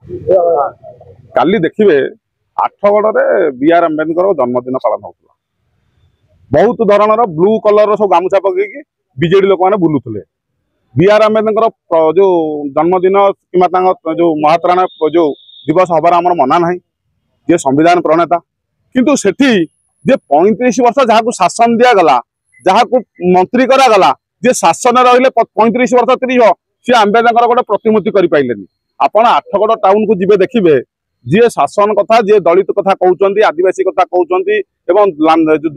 काली देखिए Athgarh B are Ambedkar जन्मदिन पालन होता बहुत धरणर ब्लू कलर सब गामुछा पकईकि बीजेडी लोक मैंने बुलूले बी आर अम्बेडकर जो जन्मदिन कि जो महात्रा जो दिवस हबार आम मना ना जे संविधान प्रणेता किंतु सेठी जे 35 वर्ष जहाँ शासन दिगला जहाँ मंत्री करागला जे शासन रही 35 वर्ष 30 सी अम्बेडकर गोटे प्रतिमूर्ति कर आपण आठगढ़ टाउन को जीवे देखिए जी शासन कथा जी दलित कथा कहते आदिवासी कथा कहते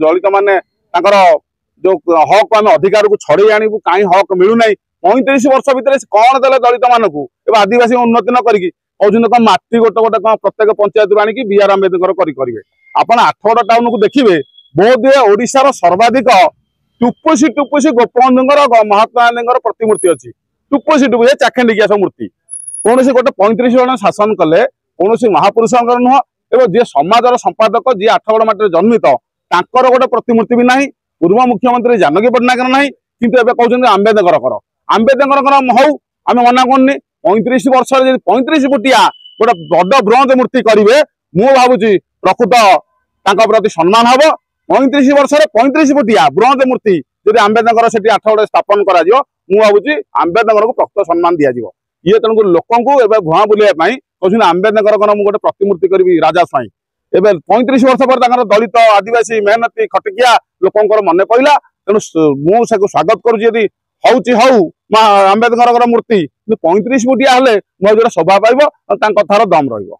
दलित माने जो हक आम अधिकार को छड़े आणु कहीं हक मिलूना 35 वर्ष भितर कौन देले दलित मानक आदिवासी उन्नति न करी कहते माटी गोटे गोटे प्रत्येक पंचायत आनिकी बी आर अम्बेडकर करेंगे आपण आठगढ़ टाउन को देखिए बोध हुए ओडिशार सर्वाधिक टुपुसी गोपबंधुर महात्मा गांधी प्रतिमूर्ति अच्छी टुपुसी चाखेंडिकिया सब मूर्ति कौन से गोटे 35 जन शासन कले कौन महापुरुष नुह एवं जी समाजर संपादक जी आठगढ़ माटी जन्मित तांकर गोटे प्रतिमूर्ति भी नहीं पूर्व मुख्यमंत्री जानकी पट्टनायक ना किंतु एवं कहते आम्बेडकर आम्बेडकर हौ आम मना करनी 35 वर्ष 35 फुटिया गोटे बड़ ब्रोंज मूर्ति करेंगे मु भावुची प्रकृत प्रति सम्मान हम 35 वर्ष 35 फुटिया ब्रोंज मूर्ति जब आम्बेडकर से आठगढ़ स्थापन कर भावुची आम्बेडकर को प्रकृत सम्मान दिज्व ये तेणुक लोक भुआ बुलाई कहते आम्बेडकर गोटे प्रतिमूर्ति करी राजा स्वाई एवं 35 वर्ष पर दलित आदिवासी मेहनती खटिकिया लोकंर मन पड़ा तेणु मुझे स्वागत करुँची हौ आम्बेडकर मूर्ति 35 फुटिया हेले जो शोभा पाइब कथार दम रही।